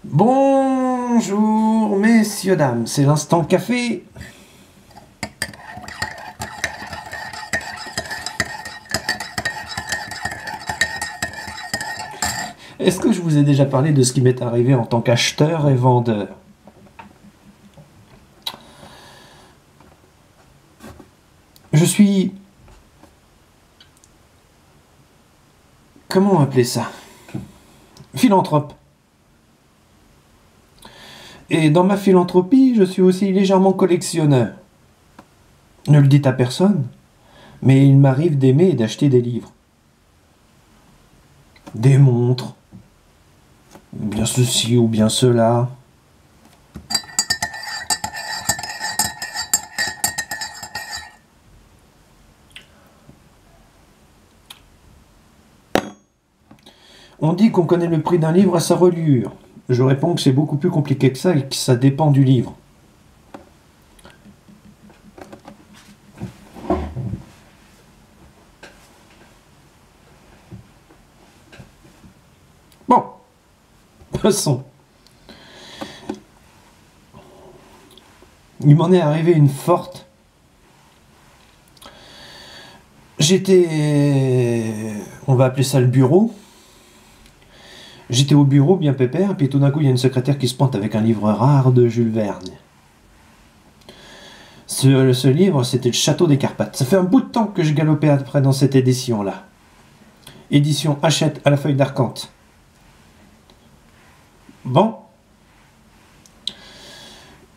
Bonjour messieurs, dames, c'est l'instant café. Est-ce que je vous ai déjà parlé de ce qui m'est arrivé en tant qu'acheteur et vendeur? Je suis... Comment appeler ça? Philanthrope. Et dans ma philanthropie, je suis aussi légèrement collectionneur. Ne le dites à personne, mais il m'arrive d'aimer et d'acheter des livres. Des montres, bien ceci ou bien cela. On dit qu'on connaît le prix d'un livre à sa reliure. Je réponds que c'est beaucoup plus compliqué que ça et que ça dépend du livre. Bon, passons. Il m'en est arrivé une forte. On va appeler ça le bureau. J'étais au bureau bien pépère, puis tout d'un coup il y a une secrétaire qui se pointe avec un livre rare de Jules Verne. Ce livre, c'était le Château des Carpates. Ça fait un bout de temps que je galopais après dans cette édition-là. Édition Hachette à la feuille d'arcante. Bon.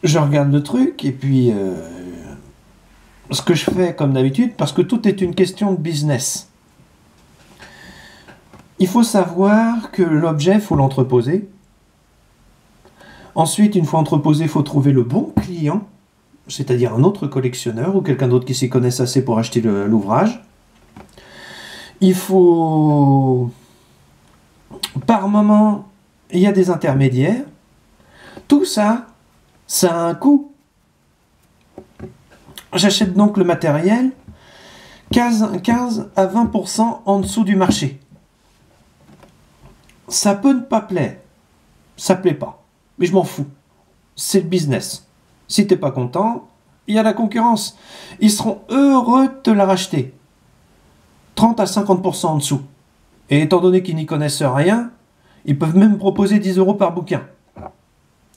Je regarde le truc, et puis... ce que je fais comme d'habitude, parce que tout est une question de business. Il faut savoir que l'objet, il faut l'entreposer. Ensuite, une fois entreposé, il faut trouver le bon client, c'est-à-dire un autre collectionneur ou quelqu'un d'autre qui s'y connaisse assez pour acheter l'ouvrage. Il faut... Par moment, il y a des intermédiaires. Tout ça, ça a un coût. J'achète donc le matériel 15 à 20% en dessous du marché. Ça peut ne pas plaire. Ça plaît pas. Mais je m'en fous. C'est le business. Si t'es pas content, il y a la concurrence. Ils seront heureux de te la racheter. 30 à 50% en dessous. Et étant donné qu'ils n'y connaissent rien, ils peuvent même proposer 10 € par bouquin.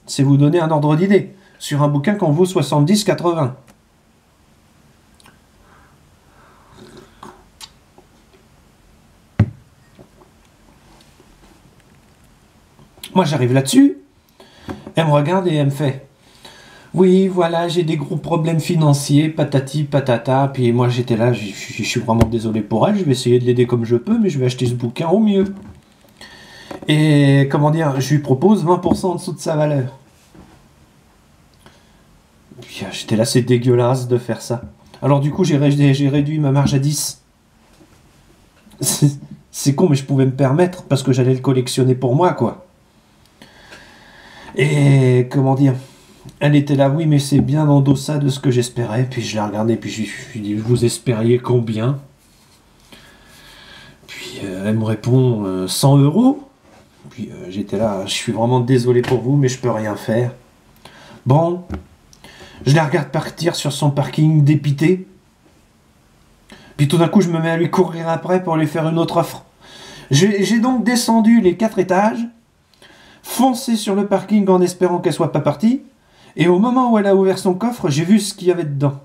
C'est vous donner un ordre d'idée. Sur un bouquin qu'on vaut 70-80. Moi, j'arrive là-dessus, elle me regarde et elle me fait « Oui, voilà, j'ai des gros problèmes financiers, patati, patata. » Puis moi, j'étais là, je suis vraiment désolé pour elle, je vais essayer de l'aider comme je peux, mais je vais acheter ce bouquin au mieux. Et comment dire, je lui propose 20% en dessous de sa valeur. Puis j'étais là, c'est dégueulasse de faire ça. Alors du coup, j'ai réduit ma marge à 10. C'est con, mais je pouvais me permettre, parce que j'allais le collectionner pour moi, quoi. Et comment dire, elle était là, oui, mais c'est bien en deçà de ce que j'espérais. Puis je l'ai regardé, puis je lui ai dit, vous espériez combien? Puis elle me répond 100 €. Puis j'étais là, je suis vraiment désolé pour vous, mais je peux rien faire. Bon, je la regarde partir sur son parking dépité. Puis tout d'un coup, je me mets à lui courir après pour lui faire une autre offre. J'ai donc descendu les 4 étages, foncé sur le parking en espérant qu'elle soit pas partie, et au moment où elle a ouvert son coffre, j'ai vu ce qu'il y avait dedans.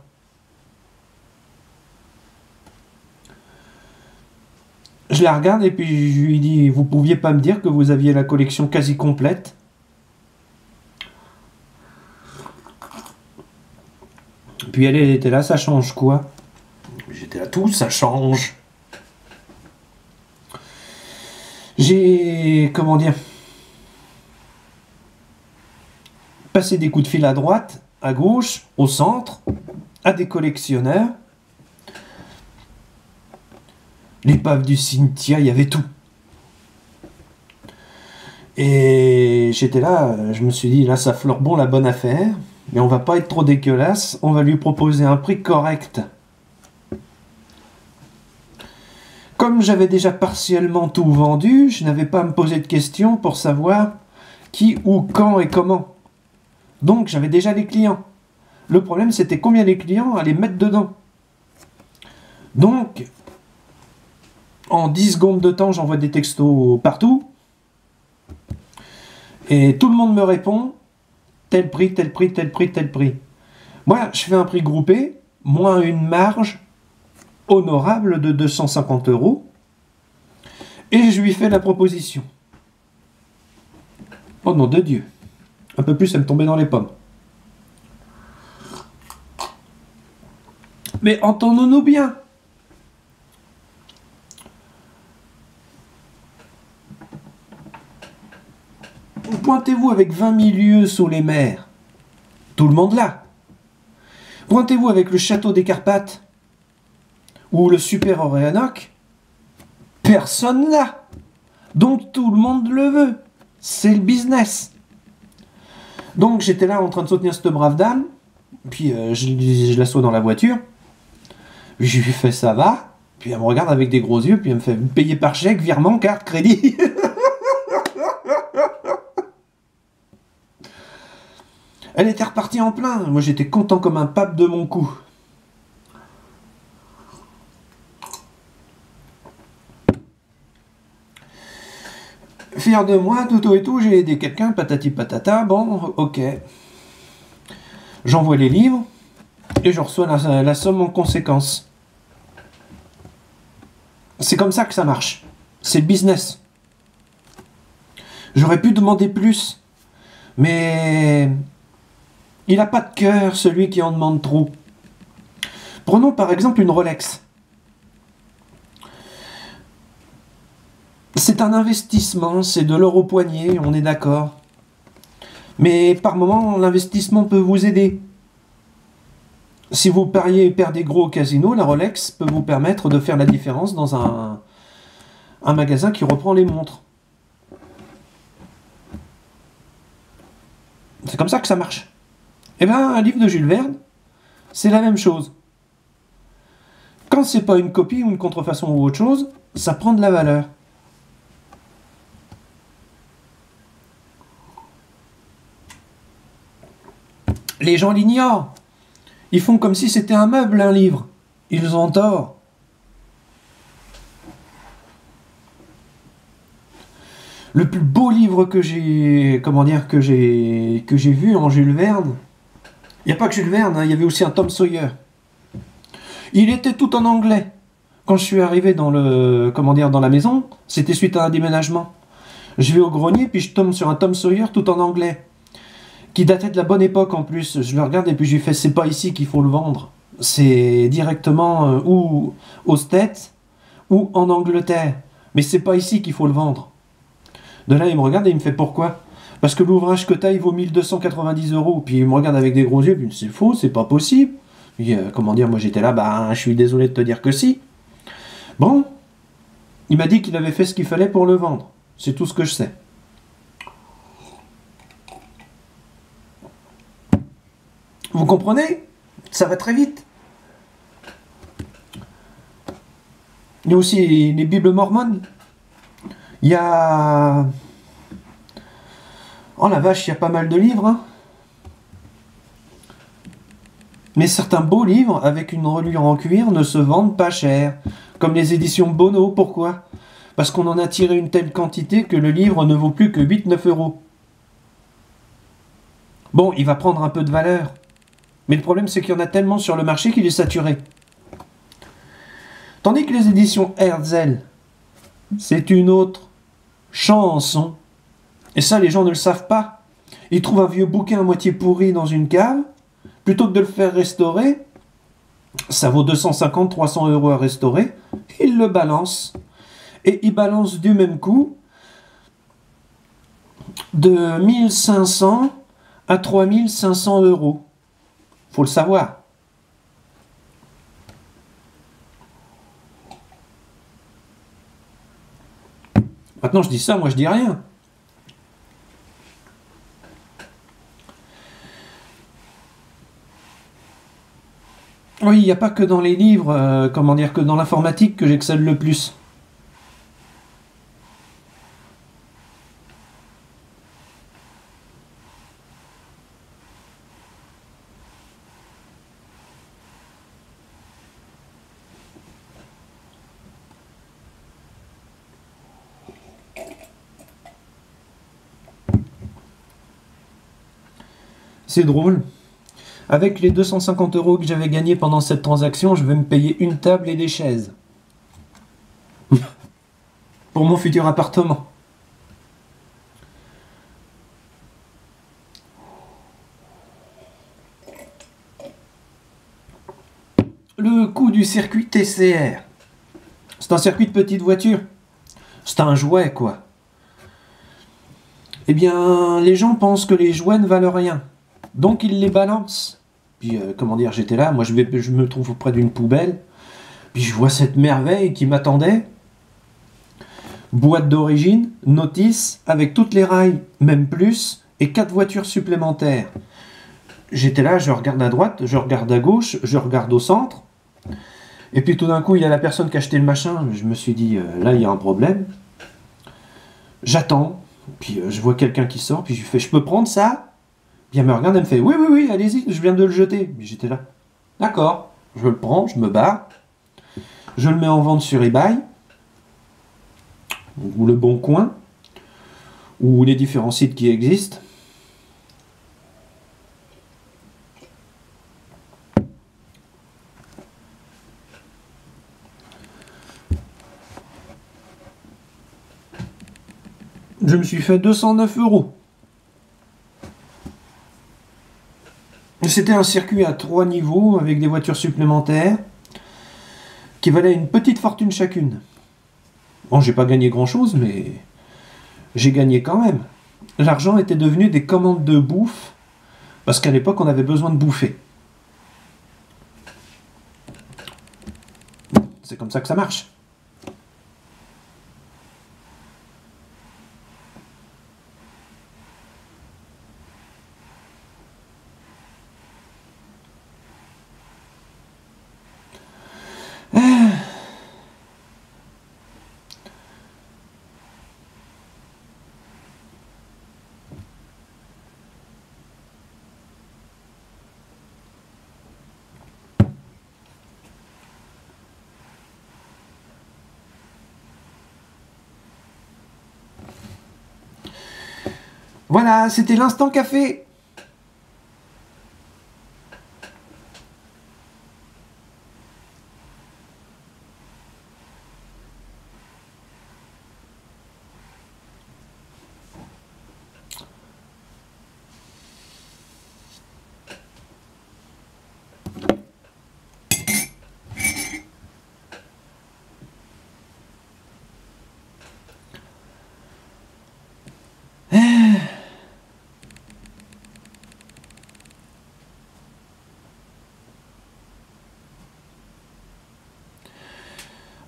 Je la regarde et puis je lui dis, vous pouviez pas me dire que vous aviez la collection quasi complète? Puis elle était là, ça change quoi? J'étais là, tout ça change. J'ai, comment dire, passé des coups de fil à droite, à gauche, au centre, à des collectionneurs. L'épave du cimetière, il y avait tout. Et j'étais là, je me suis dit, là ça fleure bon la bonne affaire, mais on va pas être trop dégueulasse, on va lui proposer un prix correct. Comme j'avais déjà partiellement tout vendu, je n'avais pas à me poser de questions pour savoir qui, où, quand et comment. Donc j'avais déjà des clients. Le problème c'était combien les clients allaient mettre dedans. Donc, en 10 secondes de temps, j'envoie des textos partout. Et tout le monde me répond, tel prix, tel prix, tel prix, tel prix. Moi, je fais un prix groupé, moins une marge honorable de 250 €. Et je lui fais la proposition. Oh nom de Dieu. Un peu plus, elle me tombait dans les pommes. Mais entendons-nous bien. Pointez-vous avec 20 000 lieues sous les mers. Tout le monde là. Pointez-vous avec le château des Carpates ou le super Oréanoque. Personne là. Donc tout le monde le veut. C'est le business. Donc j'étais là en train de soutenir cette brave dame. Puis je l'assois dans la voiture. Je lui fais ça va. Puis elle me regarde avec des gros yeux. Puis elle me fait payer par chèque, virement, carte, crédit. Elle était repartie en plein. Moi, j'étais content comme un pape de mon coup. Fier de moi, tout et tout, j'ai aidé quelqu'un, patati patata. Bon, ok. J'envoie les livres et je reçois la somme en conséquence. C'est comme ça que ça marche. C'est le business. J'aurais pu demander plus, mais il n'a pas de cœur, celui qui en demande trop. Prenons par exemple une Rolex. C'est un investissement, c'est de l'or au poignet, on est d'accord. Mais par moment, l'investissement peut vous aider. Si vous perdez gros au casino, la Rolex peut vous permettre de faire la différence dans un magasin qui reprend les montres. C'est comme ça que ça marche. Eh bien, un livre de Jules Verne, c'est la même chose. Quand c'est pas une copie ou une contrefaçon ou autre chose, ça prend de la valeur. Les gens l'ignorent. Ils font comme si c'était un meuble, un livre. Ils ont tort. Le plus beau livre que j'ai, que j'ai vu en Jules Verne, il n'y a pas que Jules Verne, hein, il y avait aussi un Tom Sawyer. Il était tout en anglais. Quand je suis arrivé dans dans la maison, c'était suite à un déménagement. Je vais au grenier, puis je tombe sur un Tom Sawyer tout en anglais, qui datait de la bonne époque en plus. Je le regarde et puis je lui fais, c'est pas ici qu'il faut le vendre. C'est directement ou aux States ou en Angleterre. Mais c'est pas ici qu'il faut le vendre. De là, il me regarde et il me fait, pourquoi? Parce que l'ouvrage que t'as, il vaut 1290 €. Puis il me regarde avec des gros yeux, puis c'est faux, c'est pas possible. Puis, moi j'étais là, je suis désolé de te dire que si. Bon, il m'a dit qu'il avait fait ce qu'il fallait pour le vendre. C'est tout ce que je sais. Vous comprenez? Ça va très vite. Il y a aussi les Bibles mormones. Il y a... Oh la vache, il y a pas mal de livres. Hein. Mais certains beaux livres, avec une reliure en cuir, ne se vendent pas cher. Comme les éditions Bono. Pourquoi? Parce qu'on en a tiré une telle quantité que le livre ne vaut plus que 8-9 €. Bon, il va prendre un peu de valeur. Mais le problème, c'est qu'il y en a tellement sur le marché qu'il est saturé. Tandis que les éditions Herzl, c'est une autre chanson. Et ça, les gens ne le savent pas. Ils trouvent un vieux bouquin à moitié pourri dans une cave. Plutôt que de le faire restaurer, ça vaut 250-300 € à restaurer. Ils le balancent. Et ils balancent du même coup de 1500 à 3500 €. Faut le savoir. Maintenant, je dis ça, moi je dis rien. Oui, il n'y a pas que dans les livres, que dans l'informatique que j'excelle le plus. C'est drôle. Avec les 250 € que j'avais gagnés pendant cette transaction, je vais me payer une table et des chaises. Pour mon futur appartement. Le coût du circuit TCR. C'est un circuit de petites voitures. C'est un jouet, quoi. Eh bien, les gens pensent que les jouets ne valent rien. Donc, ils les balancent. Puis, comment dire, j'étais là, moi je me trouve auprès d'une poubelle. Puis, je vois cette merveille qui m'attendait. Boîte d'origine, notice, avec toutes les rails, même plus, et 4 voitures supplémentaires. J'étais là, je regarde à droite, je regarde à gauche, je regarde au centre. Et puis tout d'un coup, il y a la personne qui a acheté le machin. Je me suis dit, là, il y a un problème. J'attends. Puis je vois quelqu'un qui sort. Puis je lui fais, je peux prendre ça? Puis elle me regarde, elle me fait, oui, oui, oui, allez-y, je viens de le jeter. Puis j'étais là. D'accord. Je le prends, je me barre. Je le mets en vente sur eBay. Ou Le Bon Coin. Ou les différents sites qui existent. Je me suis fait 209 €. C'était un circuit à 3 niveaux avec des voitures supplémentaires qui valaient une petite fortune chacune. Bon, j'ai pas gagné grand chose, mais j'ai gagné quand même. L'argent était devenu des commandes de bouffe parce qu'à l'époque on avait besoin de bouffer. C'est comme ça que ça marche. Voilà, c'était l'instant café.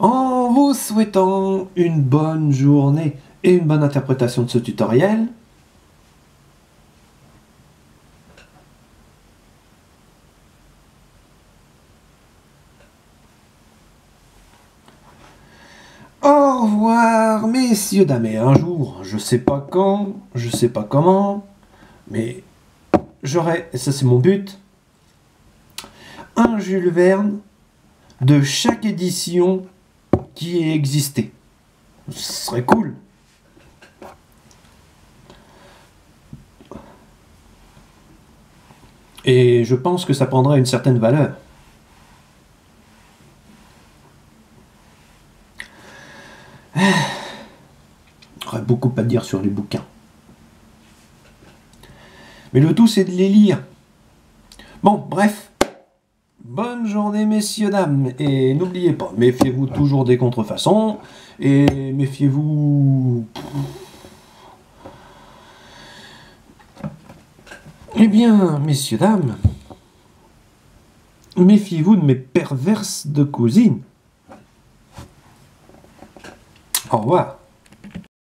En vous souhaitant une bonne journée et une bonne interprétation de ce tutoriel, au revoir, messieurs, dames, et un jour, je sais pas quand, je sais pas comment, mais j'aurai, et ça c'est mon but, un Jules Verne de chaque édition qui ait existé. Ce serait cool. Et je pense que ça prendrait une certaine valeur. J'aurais beaucoup à dire sur les bouquins. Mais le tout, c'est de les lire. Bon, bref. Bonne journée, messieurs, dames. Et n'oubliez pas, méfiez-vous toujours des contrefaçons. Et méfiez-vous... Eh bien, messieurs, dames, méfiez-vous de mes perverses de cousines. Au revoir.